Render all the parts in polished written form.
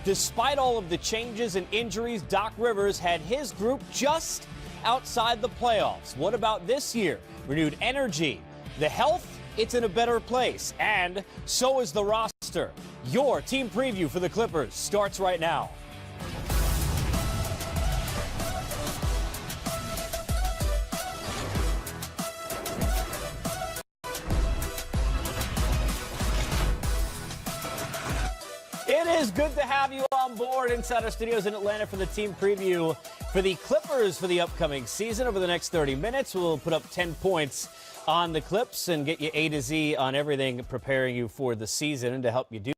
Despite all of the changes and injuries, Doc Rivers had his group just outside the playoffs. What about this year? Renewed energy. The health, it's in a better place. And so is the roster. Your team preview for the Clippers starts right now. It is good to have you on board inside our studios in Atlanta for the team preview for the Clippers for the upcoming season. Over the next 30 minutes, we'll put up 10 points on the Clips and get you A to Z on everything preparing you for the season. And to help you do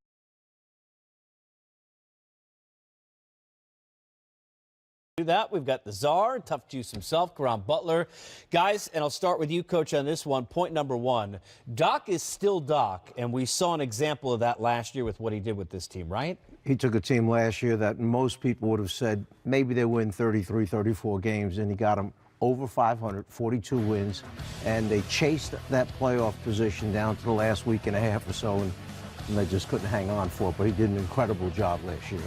that, we've got the czar, tough juice himself, Caron Butler. Guys, and I'll start with you, Coach, on this one. Point number one, Doc is still Doc, and we saw an example of that last year with what he did with this team, right? He took a team last year that most people would have said maybe they win 33, 34 games, and he got them over 500, 42 wins, and they chased that playoff position down to the last week and a half or so, and they just couldn't hang on for it, but he did an incredible job last year.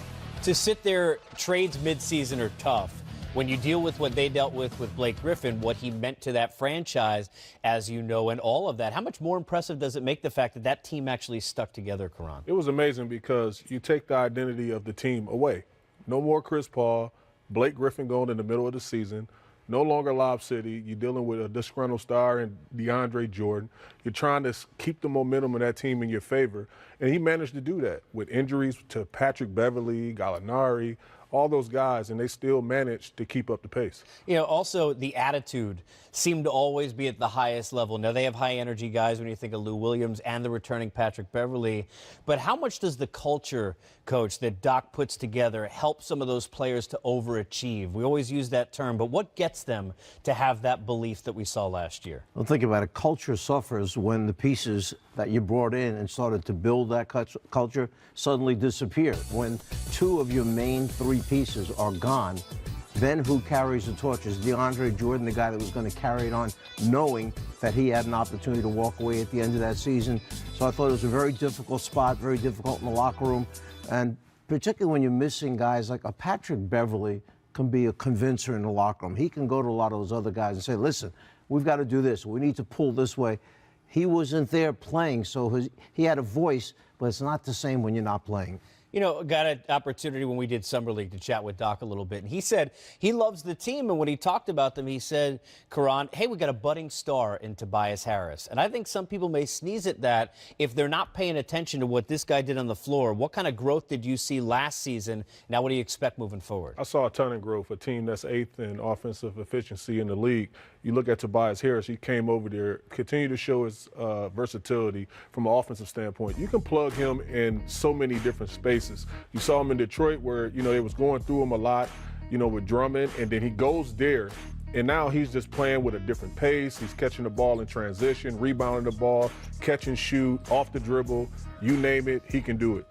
To sit there, trades midseason are tough. When you deal with what they dealt with Blake Griffin, what he meant to that franchise, as you know, and all of that, how much more impressive does it make the fact that that team actually stuck together, Caron? It was amazing because you take the identity of the team away. No more Chris Paul, Blake Griffin going in the middle of the season. No longer Lob City. You're dealing with a disgruntled star and DeAndre Jordan. You're trying to keep the momentum of that team in your favor. And he managed to do that with injuries to Patrick Beverley, Gallinari, all those guys, and they still managed to keep up the pace. You know, also the attitude seemed to always be at the highest level. Now, they have high-energy guys when you think of Lou Williams and the returning Patrick Beverley. But how much does the culture, Coach, that Doc puts together help some of those players to overachieve? We always use that term, but what gets them to have that belief that we saw last year? Well, think about it. Culture suffers when the pieces that you brought in and started to build that culture suddenly disappear. When two of your main three pieces are gone, then who carries the torch? Is DeAndre Jordan the guy that was going to carry it on, knowing that he had an opportunity to walk away at the end of that season? So I thought it was a very difficult spot, very difficult in the locker room, and particularly when you're missing guys like a Patrick Beverley can be a convincer in the locker room. He can go to a lot of those other guys and say, listen, we've got to do this. We need to pull this way. He wasn't there playing, so he had a voice, but it's not the same when you're not playing. You know, got an opportunity when we did Summer League to chat with Doc a little bit. And he said he loves the team. And when he talked about them, he said, Caron, hey, we got a budding star in Tobias Harris. And I think some people may sneeze at that if they're not paying attention to what this guy did on the floor. What kind of growth did you see last season? Now, what do you expect moving forward? I saw a ton of growth, a team that's 8th in offensive efficiency in the league. You look at Tobias Harris, he came over there, continued to show his versatility from an offensive standpoint. You can plug him in so many different spaces. You saw him in Detroit where, you know, they was going through him a lot, you know, with Drummond, and then he goes there, and now he's just playing with a different pace. He's catching the ball in transition, rebounding the ball, catch and shoot, off the dribble, you name it, he can do it.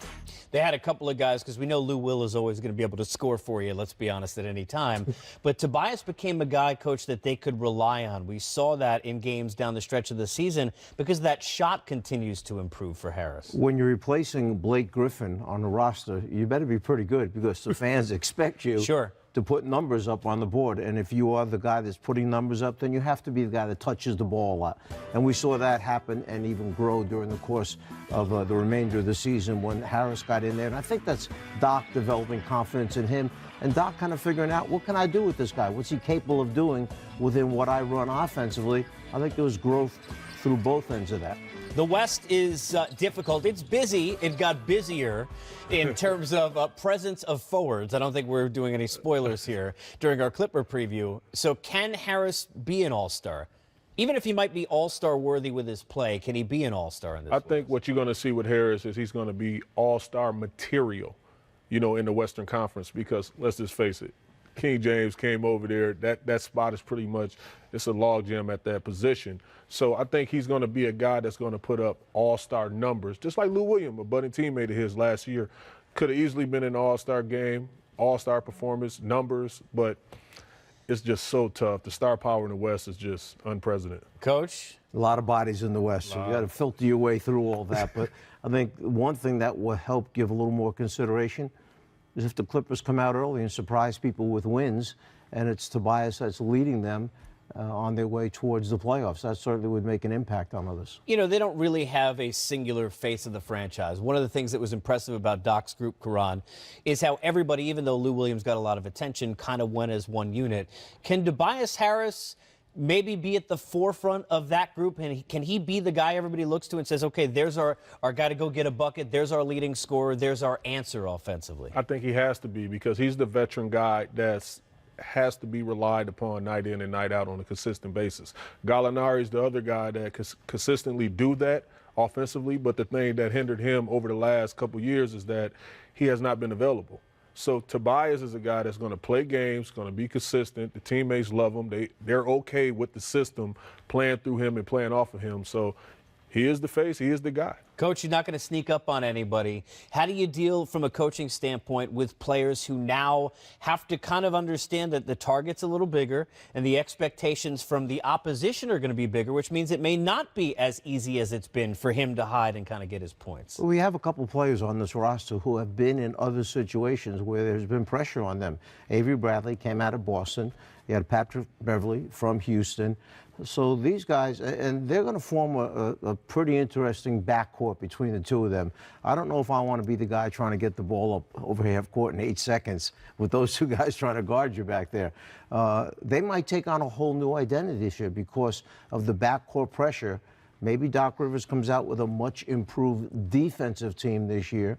They had a couple of guys, because we know Lou Will is always going to be able to score for you, let's be honest, at any time. But Tobias became a guy, Coach, that they could rely on. We saw that in games down the stretch of the season because that shot continues to improve for Harris. When you're replacing Blake Griffin on the roster, you better be pretty good because the fans expect you to put numbers up on the board. And if you are the guy that's putting numbers up, then you have to be the guy that touches the ball a lot. And we saw that happen and even grow during the course of the remainder of the season when Harris got in there. And I think that's Doc developing confidence in him and Doc kind of figuring out, what can I do with this guy? What's he capable of doing within what I run offensively? I think there was growth through both ends of that. The West is difficult. It's busy. It got busier in terms of presence of forwards. I don't think we're doing any spoilers here during our Clipper preview. So can Harris be an all-star? Even if he might be all-star worthy with his play, can he be an all-star in this? I think what you're going to see with Harris is he's going to be all-star material, you know, in the Western Conference, because let's just face it, King James came over there. That spot is pretty much, it's a logjam at that position. So I think he's going to be a guy that's going to put up all-star numbers, just like Lou Williams, a budding teammate of his last year. Could have easily been an all-star game, all-star performance, numbers, but it's just so tough. The star power in the West is just unprecedented. Coach? A lot of bodies in the West, so you got to filter your way through all that. But I think one thing that will help give a little more consideration, is if the Clippers come out early and surprise people with wins, and it's Tobias that's leading them on their way towards the playoffs. That certainly would make an impact on others. You know, they don't really have a singular face of the franchise. One of the things that was impressive about Doc's group, Caron, is how everybody, even though Lou Williams got a lot of attention, kind of went as one unit. Can Tobias Harris maybe be at the forefront of that group, and can he be the guy everybody looks to and says, okay, there's our guy to go get a bucket, there's our leading scorer, there's our answer offensively? I think he has to be, because he's the veteran guy that's has to be relied upon night in and night out on a consistent basis. Gallinari is the other guy that consistently do that offensively, but the thing that hindered him over the last couple years is that he has not been available. So Tobias is a guy that's going to play games, going to be consistent. The teammates love him. They're okay with the system playing through him and playing off of him. So he is the face. He is the guy. Coach, you're not going to sneak up on anybody. How do you deal from a coaching standpoint with players who now have to kind of understand that the target's a little bigger and the expectations from the opposition are going to be bigger, which means it may not be as easy as it's been for him to hide and kind of get his points? We have a couple players on this roster who have been in other situations where there's been pressure on them. Avery Bradley came out of Boston. You had Patrick Beverley from Houston. So these guys, and they're going to form a pretty interesting backcourt between the two of them. I don't know if I want to be the guy trying to get the ball up over half court in 8 seconds with those two guys trying to guard you back there. They might take on a whole new identity this year because of the backcourt pressure. Maybe Doc Rivers comes out with a much improved defensive team this year,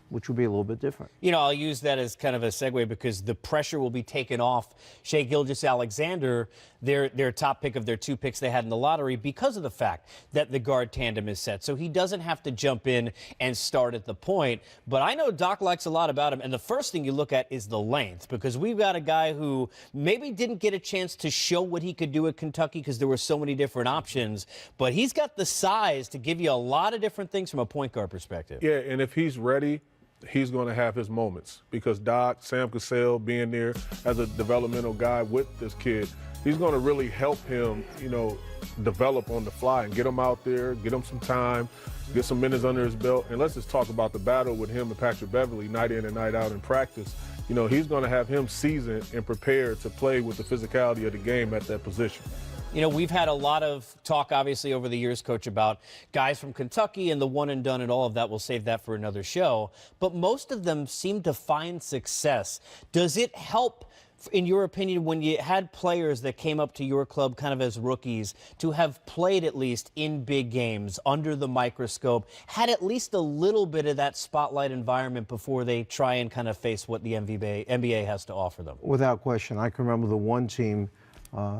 which would be a little bit different. You know, I'll use that as kind of a segue because the pressure will be taken off Shai Gilgeous-Alexander, their top pick of their 2 picks they had in the lottery, because of the fact that the guard tandem is set. So he doesn't have to jump in and start at the point. But I know Doc likes a lot about him. And the first thing you look at is the length, because we've got a guy who maybe didn't get a chance to show what he could do at Kentucky because there were so many different options. But he's got the size to give you a lot of different things from a point guard perspective. Yeah, and if he's ready, he's going to have his moments, because Doc, Sam Cassell being there as a developmental guy with this kid, he's going to really help him, you know, develop on the fly and get him out there, get him some time, get some minutes under his belt. And let's just talk about the battle with him and Patrick Beverley night in and night out in practice. You know, he's going to have him seasoned and prepared to play with the physicality of the game at that position. You know, we've had a lot of talk, obviously, over the years, Coach, about guys from Kentucky and the one and done and all of that. We'll save that for another show. But most of them seem to find success. Does it help, in your opinion, when you had players that came up to your club kind of as rookies to have played at least in big games, under the microscope, had at least a little bit of that spotlight environment before they try and kind of face what the NBA has to offer them? Without question. I can remember the one team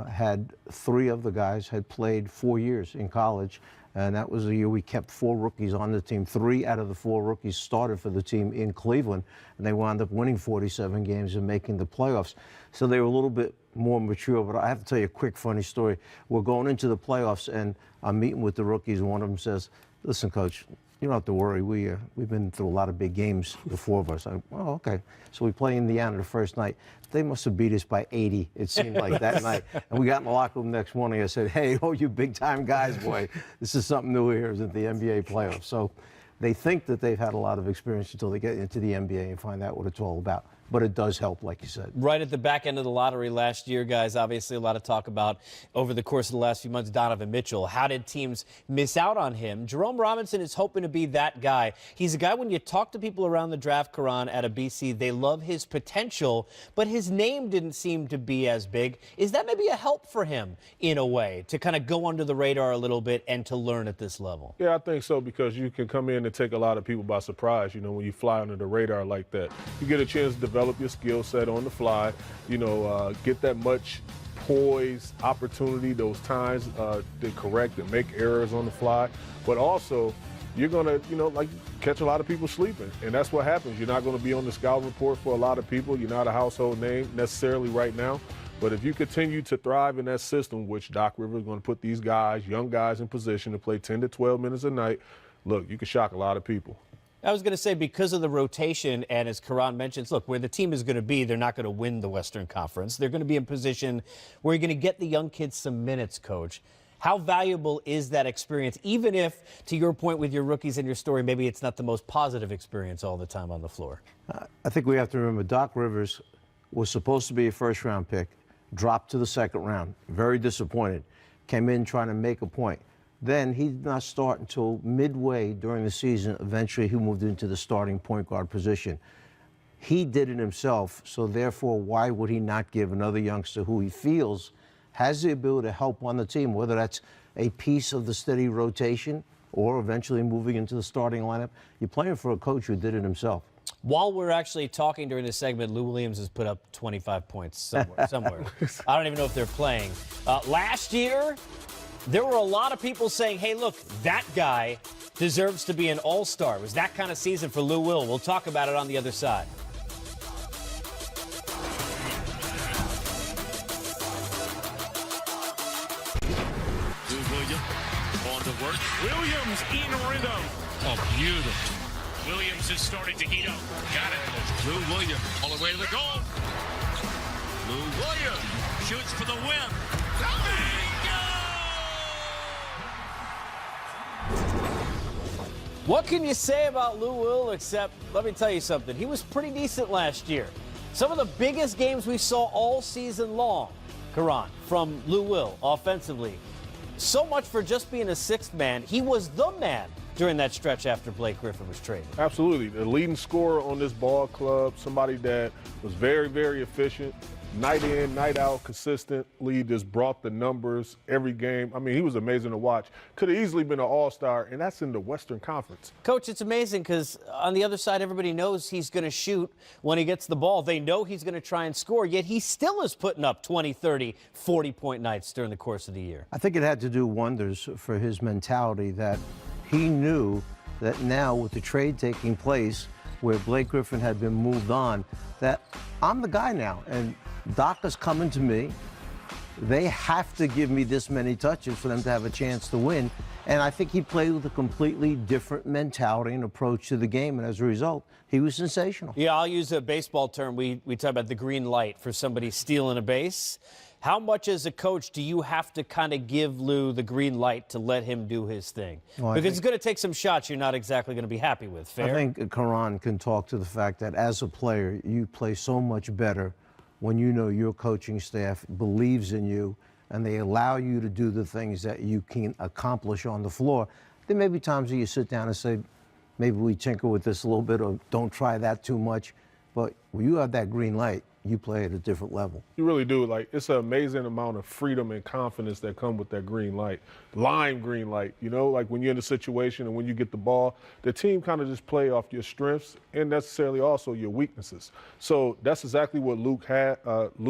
had 3 of the guys had played 4 years in college, and that was the year we kept 4 rookies on the team. 3 out of the 4 rookies started for the team in Cleveland, and they wound up winning 47 games and making the playoffs. So they were a little bit more mature, but I have to tell you a quick funny story. We're going into the playoffs, and I'm meeting with the rookies, and one of them says, "Listen, Coach, you don't have to worry. We've been through a lot of big games, the 4 of us." Oh, okay. So we play Indiana the first night. They must have beat us by 80, it seemed like, that night. And we got in the locker room next morning. I said, "Hey, oh, you big-time guys, boy. This is something new here at the NBA playoffs." So they think that they've had a lot of experience until they get into the NBA and find out what it's all about. But it does help, like you said. Right at the back end of the lottery last year, guys, obviously a lot of talk about over the course of the last few months, Donovan Mitchell. How did teams miss out on him? Jerome Robinson is hoping to be that guy. He's a guy, when you talk to people around the draft, Caron, at a BC, they love his potential, but his name didn't seem to be as big. Is that maybe a help for him in a way to kind of go under the radar a little bit and to learn at this level? Yeah, I think so, because you can come in and take a lot of people by surprise, you know, when you fly under the radar like that. You get a chance to develop your skill set on the fly, you know, get that much poise, opportunity, those times to correct and make errors on the fly. But also, you're going to, you know, like, catch a lot of people sleeping. And that's what happens. You're not going to be on the scout report for a lot of people. You're not a household name necessarily right now. But if you continue to thrive in that system, which Doc Rivers is going to put these guys, young guys, in position to play 10 to 12 minutes a night, look, you can shock a lot of people. I was going to say, because of the rotation, and as Caron mentions, look, where the team is going to be, they're not going to win the Western Conference. They're going to be in position where you're going to get the young kids some minutes, Coach. How valuable is that experience, even if, to your point with your rookies and your story, maybe it's not the most positive experience all the time on the floor? I think we have to remember Doc Rivers was supposed to be a first-round pick, dropped to the second round, very disappointed, came in trying to make a point. Then he did not start until midway during the season. Eventually, he moved into the starting point guard position. He did it himself, so therefore, why would he not give another youngster who he feels has the ability to help on the team, whether that's a piece of the steady rotation or eventually moving into the starting lineup? You're playing for a coach who did it himself. While we're actually talking during this segment, Lou Williams has put up 25 points somewhere. I don't even know if they're playing. Last year, there were a lot of people saying, hey, look, that guy deserves to be an all-star. It was that kind of season for Lou Will. We'll talk about it on the other side. On the work. Williams in rhythm. Oh, beautiful. Williams has started to heat up. Got it. Lou Williams all the way to the goal. Lou Williams shoots for the win. What can you say about Lou Will except, let me tell you something, he was pretty decent last year. Some of the biggest games we saw all season long, Caron, from Lou Will offensively. So much for just being a sixth man. He was the man during that stretch after Blake Griffin was traded. Absolutely. The leading scorer on this ball club, somebody that was very, very efficient, night in, night out, consistently just brought the numbers every game. I mean, he was amazing to watch. Could have easily been an all-star, and that's in the Western Conference. Coach, it's amazing because on the other side, everybody knows he's going to shoot when he gets the ball. They know he's going to try and score, yet he still is putting up 20, 30, 40-point nights during the course of the year. I think it had to do wonders for his mentality that he knew that now with the trade taking place where Blake Griffin had been moved on, that I'm the guy now. And Doc is coming to me. They have to give me this many touches for them to have a chance to win. And I think he played with a completely different mentality and approach to the game. And as a result, he was sensational. Yeah, I'll use a baseball term. We talk about the green light for somebody stealing a base. How much as a coach do you have to kind of give Lou the green light to let him do his thing? Well, because it's going to take some shots you're not exactly going to be happy with. Fair? I think Caron can talk to the fact that as a player, you play so much better when you know your coaching staff believes in you and they allow you to do the things that you can accomplish on the floor. There may be times that you sit down and say, maybe we tinker with this a little bit or don't try that too much. But when you have that green light, you play at a different level. You really do. Like, it's an amazing amount of freedom and confidence that come with that green light. Lime green light, you know, like when you're in a situation and when you get the ball, the team kind of just play off your strengths and necessarily also your weaknesses. So that's exactly what Lou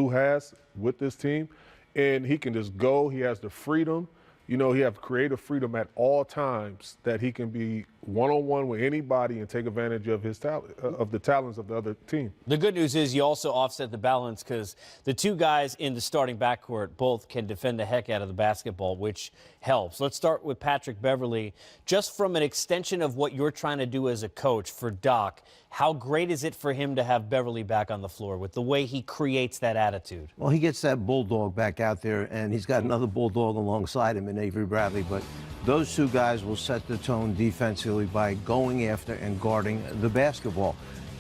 has with this team. And he can just go. He has the freedom. You know, he has creative freedom at all times that he can be one-on-one with anybody and take advantage of his talent, of the talents of the other team. The good news is you also offset the balance because the two guys in the starting backcourt both can defend the heck out of the basketball, which helps. Let's start with Patrick Beverley. Just from an extension of what you're trying to do as a coach for Doc, how great is it for him to have Beverley back on the floor with the way he creates that attitude? Well, he gets that bulldog back out there, and he's got another bulldog alongside him in Avery Bradley. But those two guys will set the tone defensively by going after and guarding the basketball.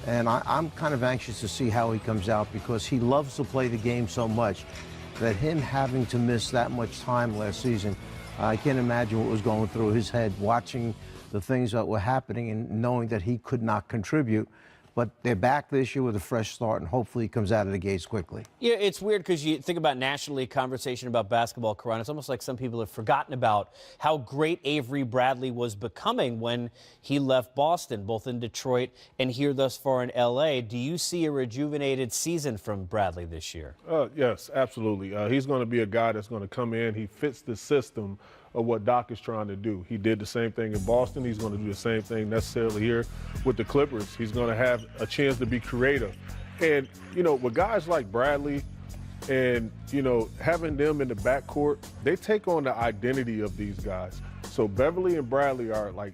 And I'm kind of anxious to see how he comes out because he loves to play the game so much that him having to miss that much time last season, I can't imagine what was going through his head watching the things that were happening and knowing that he could not contribute. But they're back this year with a fresh start, and hopefully he comes out of the gates quickly. Yeah, it's weird because you think about National League conversation about basketball, Caron. It's almost like some people have forgotten about how great Avery Bradley was becoming when he left Boston, both in Detroit and here thus far in L.A. Do you see a rejuvenated season from Bradley this year? Yes, absolutely. He's going to be a guy that's going to come in. He fits the system of what Doc is trying to do. He did the same thing in Boston. He's going to do the same thing necessarily here with the Clippers. He's going to have a chance to be creative. And, you know, with guys like Bradley and, you know, having them in the backcourt, they take on the identity of these guys. So So Beverly and Bradley are like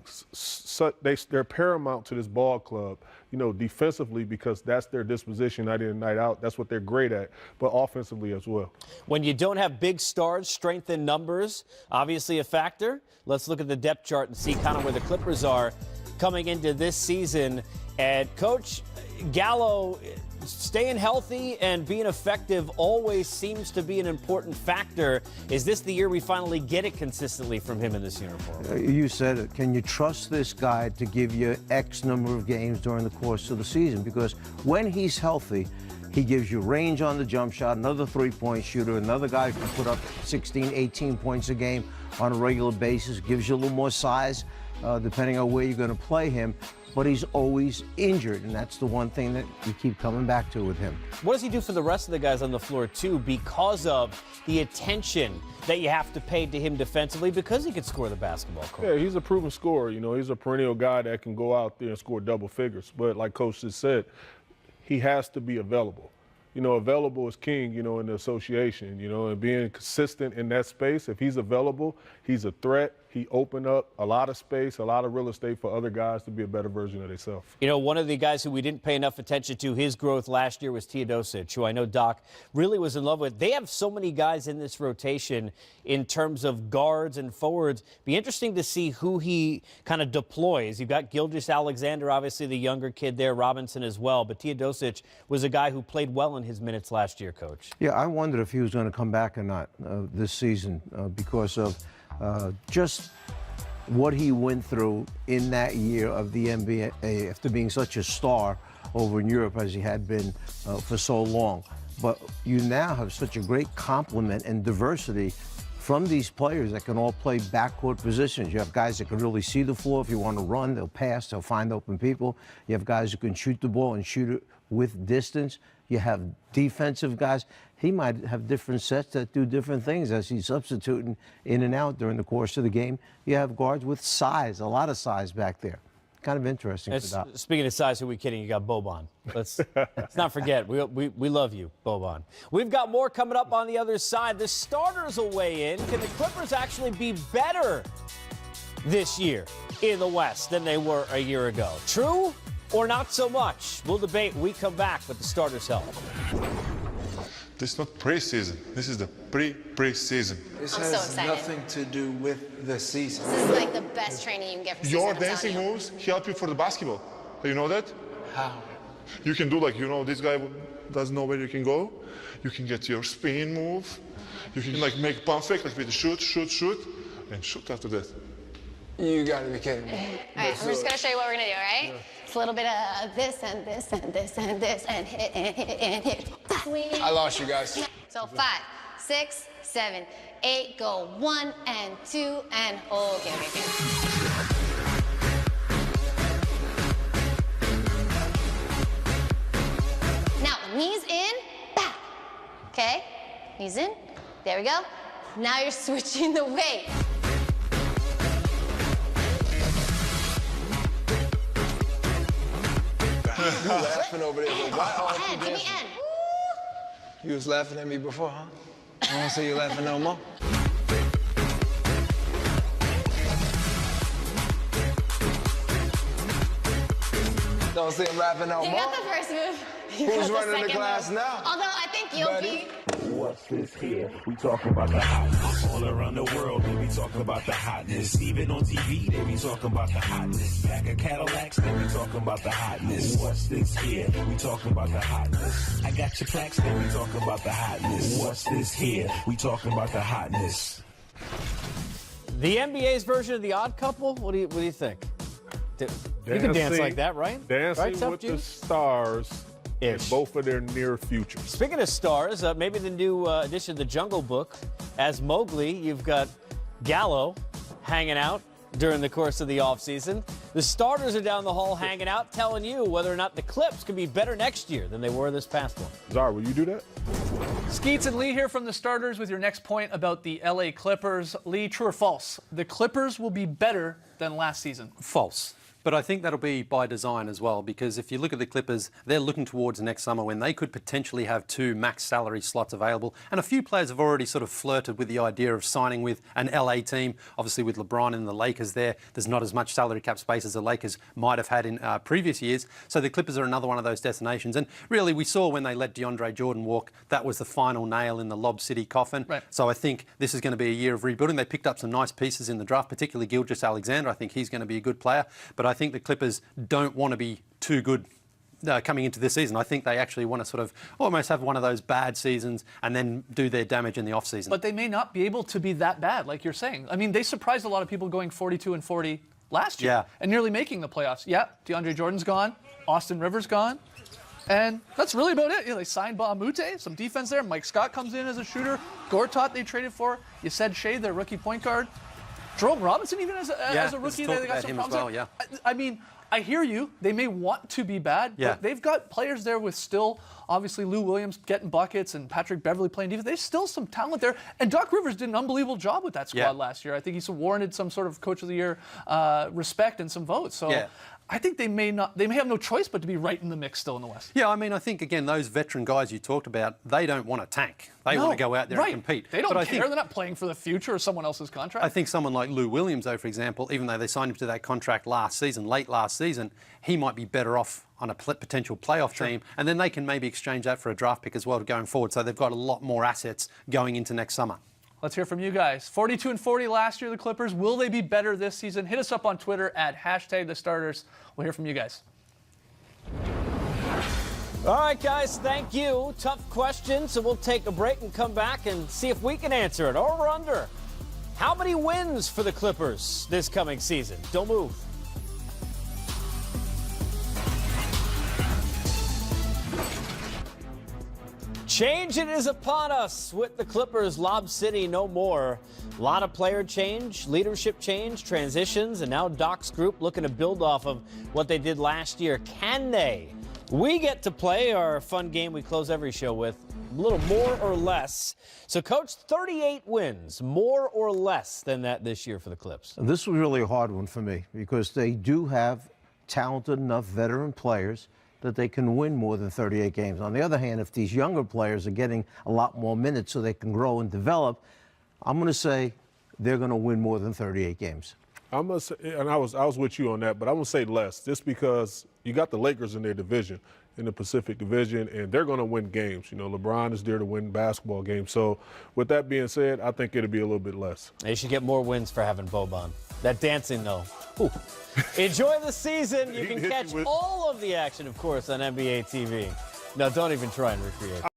they're paramount to this ball club, you know, defensively because that's their disposition night in and night out. That's what they're great at, but offensively as well. When you don't have big stars, strength in numbers, obviously a factor. Let's look at the depth chart and see kind of where the Clippers are coming into this season. And Coach, Gallo staying healthy and being effective always seems to be an important factor. Is this the year we finally get it consistently from him in this uniform? You said it. Can you trust this guy to give you X number of games during the course of the season? Because when he's healthy, he gives you range on the jump shot, another three-point shooter, another guy who can put up 16, 18 points a game on a regular basis, gives you a little more size depending on where you're going to play him. But he's always injured, and that's the one thing that you keep coming back to with him. What does he do for the rest of the guys on the floor, too, because of the attention that you have to pay to him defensively because he can score the basketball court? Yeah, he's a proven scorer. You know, he's a perennial guy that can go out there and score double figures. But like Coach just said, he has to be available. You know, available is king, you know, in the association, you know, and being consistent in that space. If he's available, he's a threat. He opened up a lot of space, a lot of real estate for other guys to be a better version of themselves. You know, one of the guys who we didn't pay enough attention to his growth last year was Tobias, who I know Doc really was in love with. They have so many guys in this rotation in terms of guards and forwards. Be interesting to see who he kind of deploys. You've got Gilgeous-Alexander, obviously the younger kid there, Robinson as well. But Tobias was a guy who played well in his minutes last year, Coach. Yeah, I wondered if he was going to come back or not this season because of just what he went through in that year of the NBA after being such a star over in Europe as he had been for so long. But you now have such a great complement and diversity from these players that can all play backcourt positions. You have guys that can really see the floor. If you want to run, they'll pass, they'll find open people. You have guys who can shoot the ball and shoot it with distance. You have defensive guys. He might have different sets that do different things as he's substituting in and out during the course of the game. You have guards with size, a lot of size back there. Kind of interesting for Doc. Speaking of size, who are we kidding? You got Boban. Let's not forget, we love you, Boban. We've got more coming up on the other side. The starters will weigh in. Can the Clippers actually be better this year in the West than they were a year ago? True or not so much? We'll debate when we come back with the starters' help. This is not preseason. This is the pre-season. This has nothing to do with the season. This is like the best training you can get for season. Your dancing moves help you for the basketball. You know that? How? You can do like, you know, this guy doesn't know where you can go. You can get your spin move. You can like make pump fake, like with the shoot, and shoot after that. You gotta be kidding me. All right, I'm just gonna show you what we're gonna do, all right? Yeah. It's a little bit of this and this and this and this and hit and hit and hit. I lost you guys. So 5, 6, 7, 8, go 1 and 2 and hold. Okay. Now the knees in, back. Okay, knees in. There we go. Now you're switching the weight. You laughing over there, but why all Give me N. You was laughing at me before, huh? I won't say you laughing no more. Don't say I'm laughing no more. You got the first move. Who's running the class move. now? Although I think Yogi. What's this here? We talking about the hotness. All around the world, they be talking about the hotness. Even on TV, they be talking about the hotness. Pack of Cadillacs, they be talking about the hotness. What's this here? We talking about the hotness. I got your plaques, they be talking about the hotness. What's this here? We talking about the hotness. The NBA's version of The Odd Couple? What do you think? You can dance like that, right? Dancing right, with the stars. In both of their near futures. Speaking of stars, maybe the new edition of the Jungle Book. As Mowgli, you've got Gallo hanging out during the course of the offseason. The starters are down the hall hanging out, telling you whether or not the Clips can be better next year than they were this past one. Czar, will you do that? Skeets and Lee here from the starters with your next point about the LA Clippers. Lee, true or false? The Clippers will be better than last season. False. But I think that'll be by design as well, because if you look at the Clippers, they're looking towards next summer when they could potentially have 2 max salary slots available. And a few players have already sort of flirted with the idea of signing with an LA team. Obviously, with LeBron and the Lakers there's not as much salary cap space as the Lakers might have had in previous years. So the Clippers are another one of those destinations. And really, we saw when they let DeAndre Jordan walk, that was the final nail in the Lob City coffin. Right. So I think this is going to be a year of rebuilding. They picked up some nice pieces in the draft, particularly Gilgeous-Alexander. I think he's going to be a good player. But I think the Clippers don't want to be too good coming into this season. I think they actually want to sort of almost have one of those bad seasons and then do their damage in the off-season. But they may not be able to be that bad, like you're saying. I mean, they surprised a lot of people going 42-40 last year and nearly making the playoffs. Yeah, DeAndre Jordan's gone. Austin Rivers gone. And that's really about it. You know, they signed Bahamute, some defense there. Mike Scott comes in as a shooter. Gortat they traded for. You said Shea, their rookie point guard. Jerome Robinson even as a rookie. They got some problems there. I mean, I hear you. They may want to be bad, but they've got players there with still, obviously, Lou Williams getting buckets and Patrick Beverly playing defense. There's still some talent there. And Doc Rivers did an unbelievable job with that squad last year. I think he's warranted some sort of Coach of the Year respect and some votes. So I think they may have no choice but to be right in the mix still in the West. Yeah, I mean, I think, again, those veteran guys you talked about, they don't want to tank. They want to go out there and compete. They don't care. They're not playing for the future or someone else's contract. I think someone like Lou Williams, though, for example, even though they signed him to that contract late last season, he might be better off on a potential playoff team, and then they can maybe exchange that for a draft pick as well going forward. So they've got a lot more assets going into next summer. Let's hear from you guys. 42-40 last year, the Clippers. Will they be better this season? Hit us up on Twitter at #TheStarters. We'll hear from you guys. All right, guys, thank you. Tough question, so we'll take a break and come back and see if we can answer it. Over under. How many wins for the Clippers this coming season? Don't move. Change it is upon us with the Clippers. Lob City no more. A lot of player change, leadership change, transitions, and now Doc's group looking to build off of what they did last year. Can they? We get to play our fun game we close every show with, a little more or less. So, Coach, 38 wins, more or less than that this year for the Clips. And this was really a hard one for me because they do have talented enough veteran players that they can win more than 38 games. On the other hand, if these younger players are getting a lot more minutes so they can grow and develop, I'm going to say they're going to win more than 38 games. I'm gonna say, and I was with you on that, but I'm gonna say less, just because you got the Lakers in their division, in the Pacific Division, and they're gonna win games. You know, LeBron is there to win basketball games. So, with that being said, I think it'll be a little bit less. They should get more wins for having Boban. That dancing, though. Ooh. Enjoy the season. You can catch all of the action, of course, on NBA TV. No, don't even try and recreate.